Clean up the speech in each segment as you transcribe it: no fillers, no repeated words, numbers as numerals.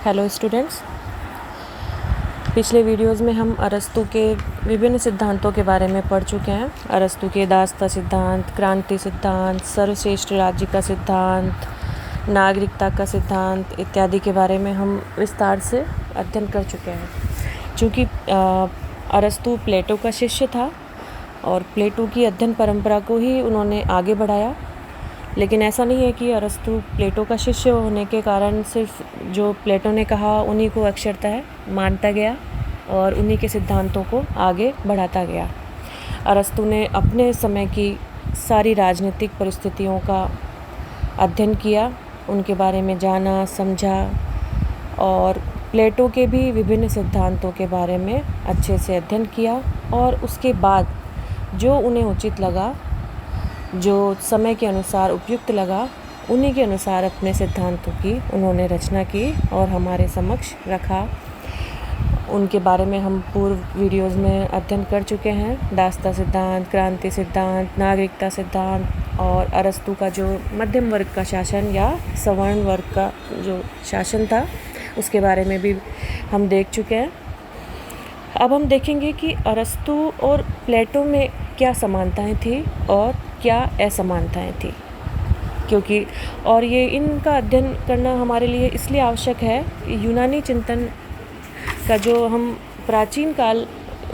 Hello students. पिछले videos में हम अरस्तु के विभिन्न सिद्धांतों के बारे में पढ़ चुके हैं। अरस्तु के दासता सिद्धांत, क्रांति सिद्धांत, सर्वश्रेष्ठ राज्य का सिद्धांत, नागरिकता का सिद्धांत इत्यादि के बारे में हम विस्तार से अध्ययन कर चुके हैं। चूँकि अरस्तु प्लेटो का शिष्य था और प्लेटो की अध्ययन परंपरा को ही उन्होंने आगे बढ़ाया, लेकिन ऐसा नहीं है कि अरस्तु प्लेटो का शिष्य होने के कारण सिर्फ जो प्लेटो ने कहा उन्हीं को अक्षरतः मानता गया और उन्हीं के सिद्धांतों को आगे बढ़ाता गया। अरस्तु ने अपने समय की सारी राजनीतिक परिस्थितियों का अध्ययन किया, उनके बारे में जाना, समझा और प्लेटो के भी विभिन्न सिद्धांतों के बारे में अच्छे से अध्ययन किया और उसके बाद जो उन्हें उचित लगा, जो समय के अनुसार उपयुक्त लगा, उन्हीं के अनुसार अपने सिद्धांतों की उन्होंने रचना की और हमारे समक्ष रखा। उनके बारे में हम पूर्व वीडियोज़ में अध्ययन कर चुके हैं। दासता सिद्धांत, क्रांति सिद्धांत, नागरिकता सिद्धांत और अरस्तु का जो मध्यम वर्ग का शासन या सवर्ण वर्ग का जो शासन था उसके बारे में भी हम देख चुके हैं। अब हम देखेंगे कि अरस्तु और प्लेटो में क्या समानताएं थी और क्या असमानताएं थी, क्योंकि और ये इनका अध्ययन करना हमारे लिए इसलिए आवश्यक है कि यूनानी चिंतन का जो हम प्राचीन काल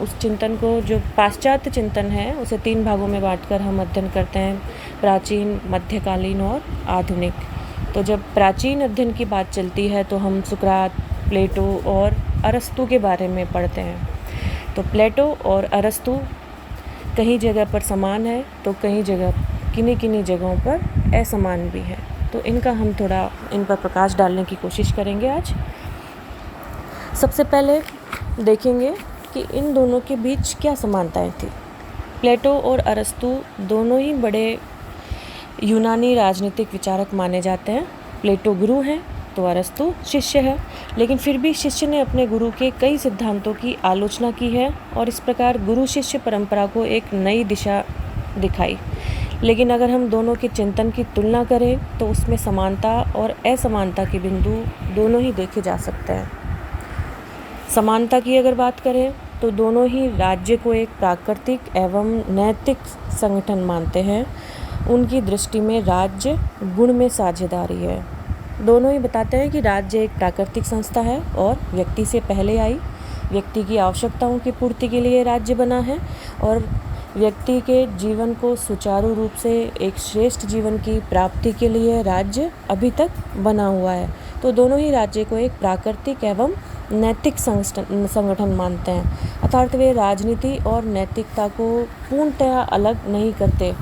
उस चिंतन को जो पाश्चात्य चिंतन है उसे 3 भागों में बांटकर हम अध्ययन करते हैं, प्राचीन, मध्यकालीन और आधुनिक। तो जब प्राचीन अध्ययन की बात चलती है तो हम सुकरात, प्लेटो और अरस्तु के बारे में पढ़ते हैं। तो प्लेटो और अरस्तु कहीं जगह पर समान है तो कहीं जगह किन्हीं जगहों पर असमान भी है। तो इनका हम थोड़ा इन पर प्रकाश डालने की कोशिश करेंगे आज। सबसे पहले देखेंगे कि इन दोनों के बीच क्या समानताएं थी। प्लेटो और अरस्तु दोनों ही बड़े यूनानी राजनीतिक विचारक माने जाते हैं। प्लेटो गुरु हैं तो अरस्तु शिष्य है, लेकिन फिर भी शिष्य ने अपने गुरु के कई सिद्धांतों की आलोचना की है और इस प्रकार गुरु शिष्य परंपरा को एक नई दिशा दिखाई। लेकिन अगर हम दोनों के चिंतन की तुलना करें तो उसमें समानता और असमानता के बिंदु दोनों ही देखे जा सकते हैं। समानता की अगर बात करें तो दोनों ही राज्य को एक प्राकृतिक एवं नैतिक संगठन मानते हैं। उनकी दृष्टि में राज्य गुण में साझेदारी है। दोनों ही बताते हैं कि राज्य एक प्राकृतिक संस्था है और व्यक्ति से पहले आई। व्यक्ति की आवश्यकताओं की पूर्ति के लिए राज्य बना है और व्यक्ति के जीवन को सुचारू रूप से एक श्रेष्ठ जीवन की प्राप्ति के लिए राज्य अभी तक बना हुआ है। तो दोनों ही राज्य को एक प्राकृतिक एवं नैतिक संगठन मानते हैं, अर्थात वे राजनीति और नैतिकता को पूर्णतः अलग नहीं करते।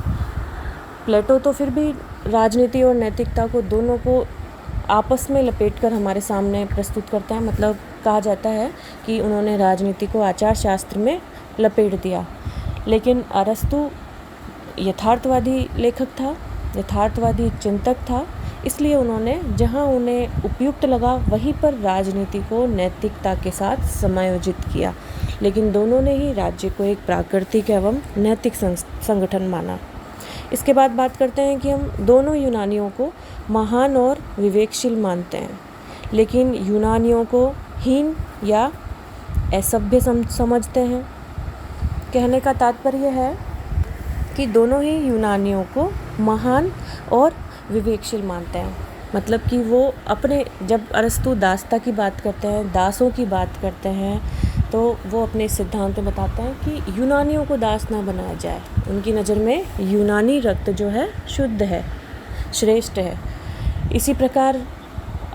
प्लेटो तो फिर भी राजनीति और नैतिकता को दोनों को आपस में लपेटकर हमारे सामने प्रस्तुत करता है। मतलब कहा जाता है कि उन्होंने राजनीति को आचार शास्त्र में लपेट दिया। लेकिन अरस्तु यथार्थवादी लेखक था, यथार्थवादी चिंतक था, इसलिए उन्होंने जहां उन्हें उपयुक्त लगा वहीं पर राजनीति को नैतिकता के साथ समायोजित किया। लेकिन दोनों ने ही राज्य को एक प्राकृतिक एवं नैतिक संगठन माना। इसके बाद बात करते हैं कि हम दोनों यूनानियों को महान और विवेकशील मानते हैं, लेकिन यूनानियों को हीन या असभ्य समझते हैं। कहने का तात्पर्य है कि दोनों ही यूनानियों को महान और विवेकशील मानते हैं। मतलब कि वो अपने, जब अरस्तु दासता की बात करते हैं, दासों की बात करते हैं, तो वो अपने सिद्धांत में बताते हैं कि यूनानियों को दास ना बनाया जाए। उनकी नज़र में यूनानी रक्त जो है शुद्ध है, श्रेष्ठ है। इसी प्रकार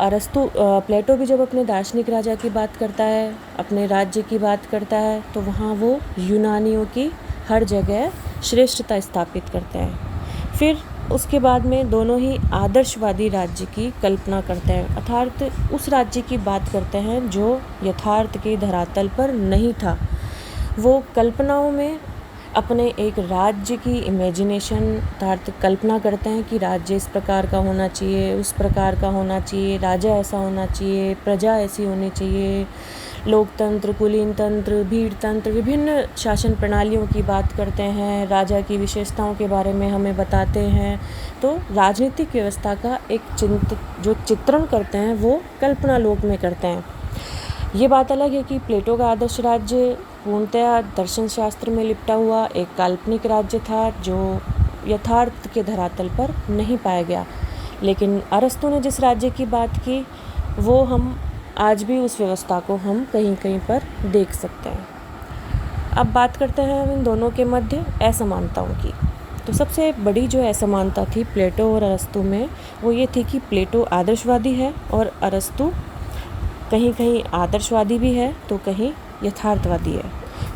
प्लेटो भी जब अपने दार्शनिक राजा की बात करता है, अपने राज्य की बात करता है, तो वहाँ वो यूनानियों की हर जगह श्रेष्ठता स्थापित करते हैं। फिर उसके बाद में दोनों ही आदर्शवादी राज्य की कल्पना करते हैं, अर्थात उस राज्य की बात करते हैं जो यथार्थ के धरातल पर नहीं था। वो कल्पनाओं में अपने एक राज्य की इमेजिनेशन अर्थात कल्पना करते हैं कि राज्य इस प्रकार का होना चाहिए, उस प्रकार का होना चाहिए, राजा ऐसा होना चाहिए, प्रजा ऐसी होनी चाहिए। लोकतंत्र, कुलीन तंत्र, भीड़ तंत्र, विभिन्न शासन प्रणालियों की बात करते हैं, राजा की विशेषताओं के बारे में हमें बताते हैं। तो राजनीतिक व्यवस्था का एक जो चित्रण करते हैं वो कल्पना लोक में करते हैं। ये बात अलग है कि प्लेटो का आदर्श राज्य पूर्णतया दर्शन शास्त्र में लिपटा हुआ एक काल्पनिक राज्य था जो यथार्थ के धरातल पर नहीं पाया गया। लेकिन अरस्तु ने जिस राज्य की बात की वो हम आज भी उस व्यवस्था को हम कहीं कहीं पर देख सकते हैं। अब बात करते हैं इन दोनों के मध्य असमानताओं की। तो सबसे बड़ी जो असमानता थी प्लेटो और अरस्तु में वो ये थी कि प्लेटो आदर्शवादी है और अरस्तु कहीं कहीं आदर्शवादी भी है तो कहीं यथार्थवादी है।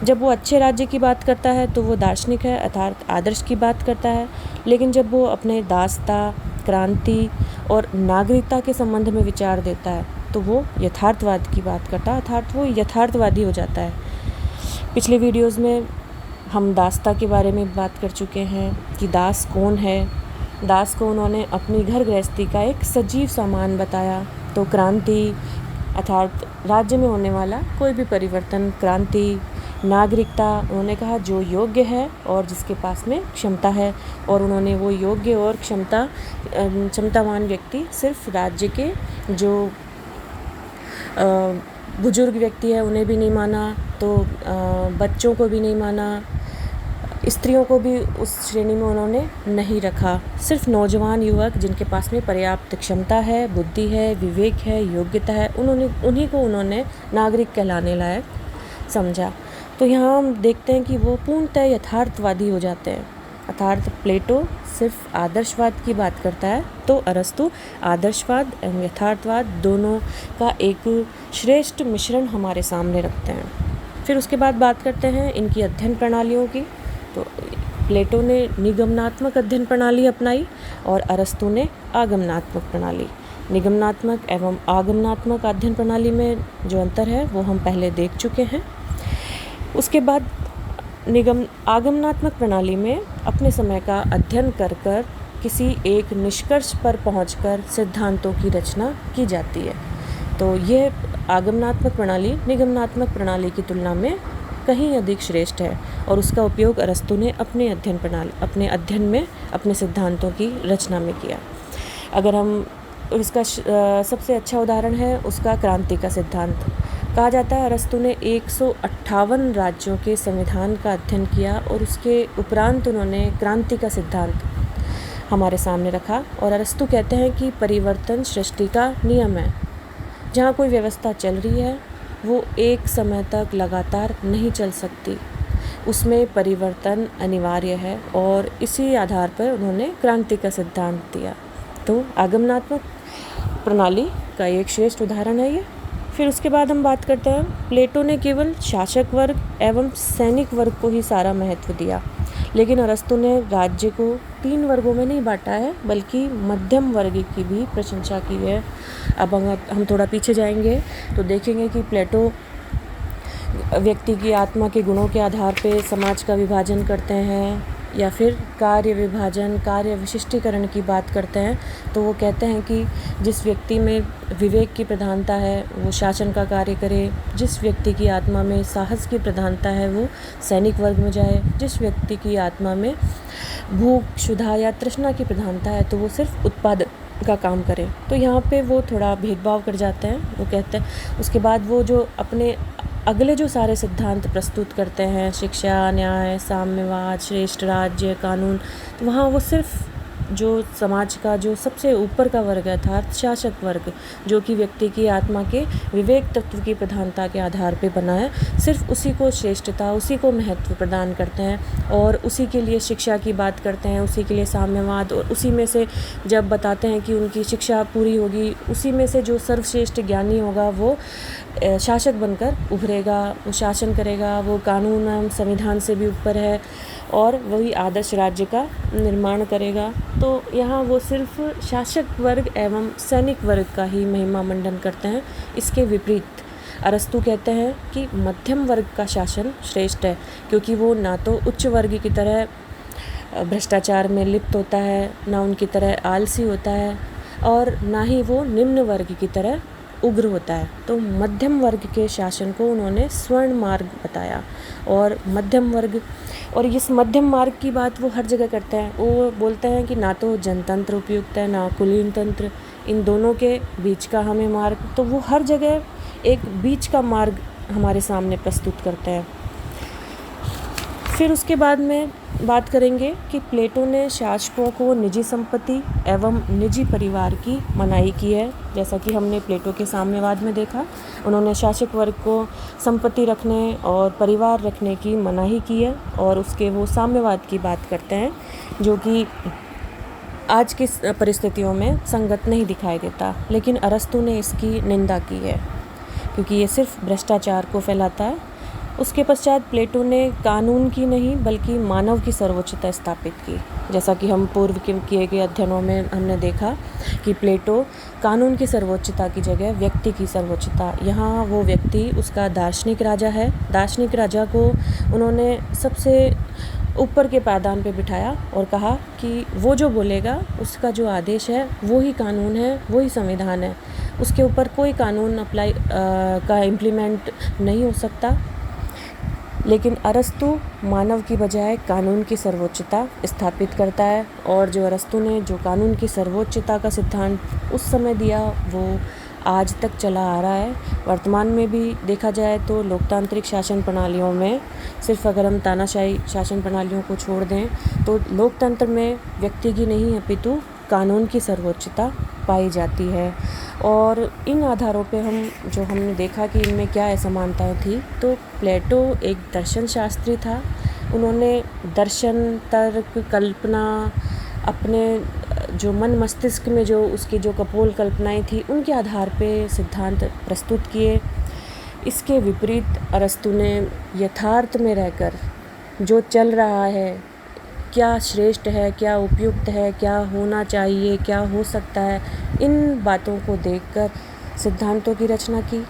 जब वो अच्छे राज्य की बात करता है तो वो दार्शनिक है अर्थात आदर्श की बात करता है, लेकिन जब वो अपने दासता, क्रांति और नागरिकता के संबंध में विचार देता है तो वो यथार्थवाद की बात करता है अर्थात वो यथार्थवादी हो जाता है। पिछले वीडियोज़ में हम दासता के बारे में बात कर चुके हैं कि दास कौन है। दास को उन्होंने अपनी घर गृहस्थी का एक सजीव सामान बताया। तो क्रांति अर्थात राज्य में होने वाला कोई भी परिवर्तन, क्रांति, नागरिकता, उन्होंने कहा जो योग्य है और जिसके पास में क्षमता है, और उन्होंने वो योग्य और क्षमतावान व्यक्ति सिर्फ राज्य के जो बुजुर्ग व्यक्ति है उन्हें भी नहीं माना, तो बच्चों को भी नहीं माना, स्त्रियों को भी उस श्रेणी में उन्होंने नहीं रखा। सिर्फ नौजवान युवक जिनके पास में पर्याप्त क्षमता है, बुद्धि है, विवेक है, योग्यता है, उन्हीं को उन्होंने नागरिक कहलाने लायक समझा। तो यहाँ हम देखते हैं कि वो पूर्णतः यथार्थवादी हो जाते हैं। अर्थात प्लेटो सिर्फ आदर्शवाद की बात करता है तो अरस्तु आदर्शवाद एवं यथार्थवाद दोनों का एक श्रेष्ठ मिश्रण हमारे सामने रखते हैं। फिर उसके बाद बात करते हैं इनकी अध्ययन प्रणालियों की। तो प्लेटो ने निगमनात्मक अध्ययन प्रणाली अपनाई और अरस्तु ने आगमनात्मक प्रणाली। निगमनात्मक एवं आगमनात्मक अध्ययन प्रणाली में जो अंतर है वो हम पहले देख चुके हैं। उसके बाद आगमनात्मक प्रणाली में अपने समय का अध्ययन कर किसी एक निष्कर्ष पर पहुंचकर सिद्धांतों की रचना की जाती है। तो ये आगमनात्मक प्रणाली निगमनात्मक प्रणाली की तुलना में कहीं अधिक श्रेष्ठ है और उसका उपयोग अरस्तु ने अपने अध्ययन में अपने सिद्धांतों की रचना में किया। अगर हम इसका सबसे अच्छा उदाहरण है उसका क्रांति का सिद्धांत। कहा जाता है अरस्तु ने 158 राज्यों के संविधान का अध्ययन किया और उसके उपरांत उन्होंने क्रांति का सिद्धांत हमारे सामने रखा। और अरस्तु कहते हैं कि परिवर्तन सृष्टि का नियम है। जहाँ कोई व्यवस्था चल रही है वो एक समय तक लगातार नहीं चल सकती, उसमें परिवर्तन अनिवार्य है और इसी आधार पर उन्होंने क्रांति का सिद्धांत दिया। तो आगमनात्मक प्रणाली का एक श्रेष्ठ उदाहरण है ये। फिर उसके बाद हम बात करते हैं प्लेटो ने केवल शासक वर्ग एवं सैनिक वर्ग को ही सारा महत्व दिया, लेकिन अरस्तु ने राज्य को 3 वर्गों में नहीं बांटा है बल्कि मध्यम वर्ग की भी प्रशंसा की है। अब हम थोड़ा पीछे जाएंगे तो देखेंगे कि प्लेटो व्यक्ति की आत्मा के गुणों के आधार पे समाज का विभाजन करते हैं या फिर कार्य विभाजन, कार्य विशिष्टीकरण की बात करते हैं। तो वो कहते हैं कि जिस व्यक्ति में विवेक की प्रधानता है वो शासन का कार्य करे, जिस व्यक्ति की आत्मा में साहस की प्रधानता है वो सैनिक वर्ग में जाए, जिस व्यक्ति की आत्मा में भूख, क्षुधा या तृष्णा की प्रधानता है तो वो सिर्फ उत्पादन का काम करे। तो यहाँ पे वो थोड़ा भेदभाव कर जाते हैं। वो कहते हैं उसके बाद वो जो अपने अगले जो सारे सिद्धांत प्रस्तुत करते हैं, शिक्षा, न्याय, साम्यवाद, श्रेष्ठ राज्य, कानून, तो वहाँ वो सिर्फ जो समाज का जो सबसे ऊपर का वर्ग है अर्थात शासक वर्ग, जो कि व्यक्ति की आत्मा के विवेक तत्व की प्रधानता के आधार पे बना है, सिर्फ उसी को श्रेष्ठता, उसी को महत्व प्रदान करते हैं और उसी के लिए शिक्षा की बात करते हैं, उसी के लिए साम्यवाद, और उसी में से जब बताते हैं कि उनकी शिक्षा पूरी होगी, उसी में से जो सर्वश्रेष्ठ ज्ञानी होगा वो शासक बनकर उभरेगा, वो शासन करेगा, वो कानून एवं संविधान से भी ऊपर है और वही आदर्श राज्य का निर्माण करेगा। तो यहाँ वो सिर्फ शासक वर्ग एवं सैनिक वर्ग का ही महिमा मंडन करते हैं। इसके विपरीत अरस्तु कहते हैं कि मध्यम वर्ग का शासन श्रेष्ठ है, क्योंकि वो ना तो उच्च वर्ग की तरह भ्रष्टाचार में लिप्त होता है, ना उनकी तरह आलसी होता है और ना ही वो निम्न वर्ग की तरह उग्र होता है। तो मध्यम वर्ग के शासन को उन्होंने स्वर्ण मार्ग बताया। और मध्यम वर्ग, और इस मध्यम मार्ग की बात वो हर जगह करते हैं। वो बोलते हैं कि ना तो जनतंत्र उपयुक्त है, ना कुलीन तंत्र, इन दोनों के बीच का हमें मार्ग। तो वो हर जगह एक बीच का मार्ग हमारे सामने प्रस्तुत करते हैं। फिर उसके बाद में बात करेंगे कि प्लेटो ने शासकों को निजी संपत्ति एवं निजी परिवार की मनाही की है। जैसा कि हमने प्लेटो के साम्यवाद में देखा, उन्होंने शासक वर्ग को संपत्ति रखने और परिवार रखने की मनाही की है, और उसके वो साम्यवाद की बात करते हैं जो कि आज की परिस्थितियों में संगत नहीं दिखाई देता। लेकिन अरस्तु ने इसकी निंदा की है क्योंकि ये सिर्फ भ्रष्टाचार को फैलाता है। उसके पश्चात प्लेटो ने कानून की नहीं बल्कि मानव की सर्वोच्चता स्थापित की। जैसा कि हम पूर्व के किए गए अध्ययनों में हमने देखा कि प्लेटो कानून की सर्वोच्चता की जगह व्यक्ति की सर्वोच्चता, यहाँ वो व्यक्ति उसका दार्शनिक राजा है। दार्शनिक राजा को उन्होंने सबसे ऊपर के पायदान पे बिठाया और कहा कि वो जो बोलेगा उसका जो आदेश है वो ही कानून है, वो ही संविधान है, उसके ऊपर कोई कानून अप्लाई का इम्प्लीमेंट नहीं हो सकता। लेकिन अरस्तु मानव की बजाय कानून की सर्वोच्चता स्थापित करता है, और जो अरस्तु ने जो कानून की सर्वोच्चता का सिद्धांत उस समय दिया वो आज तक चला आ रहा है। वर्तमान में भी देखा जाए तो लोकतांत्रिक शासन प्रणालियों में, सिर्फ अगर हम तानाशाही शासन प्रणालियों को छोड़ दें तो लोकतंत्र में व्यक्ति की नहीं अपितु कानून की सर्वोच्चता पाई जाती है। और इन आधारों पे हमने देखा कि इनमें क्या असमानताएं थी। तो प्लेटो एक दर्शन शास्त्री था। उन्होंने दर्शन, तर्क, कल्पना, अपने जो मन मस्तिष्क में जो उसकी जो कपोल कल्पनाएं थी उनके आधार पे सिद्धांत प्रस्तुत किए। इसके विपरीत अरस्तु ने यथार्थ में रहकर जो चल रहा है, क्या श्रेष्ठ है, क्या उपयुक्त है, क्या होना चाहिए, क्या हो सकता है, इन बातों को देखकर सिद्धांतों की रचना की।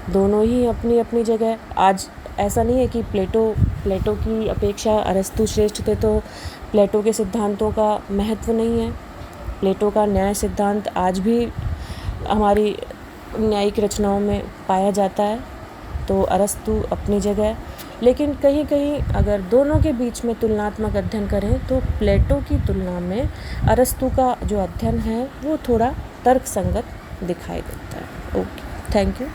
दोनों ही अपनी अपनी जगह। आज ऐसा नहीं है कि प्लेटो की अपेक्षा अरस्तु श्रेष्ठ थे तो प्लेटो के सिद्धांतों का महत्व नहीं है। प्लेटो का न्याय सिद्धांत आज भी हमारी न्यायिक रचनाओं में पाया जाता है। तो अरस्तु अपनी जगह, लेकिन कहीं कहीं अगर दोनों के बीच में तुलनात्मक अध्ययन करें तो प्लेटो की तुलना में अरस्तु का जो अध्ययन है वो थोड़ा तर्कसंगत दिखाई देता है। Okay, thank you.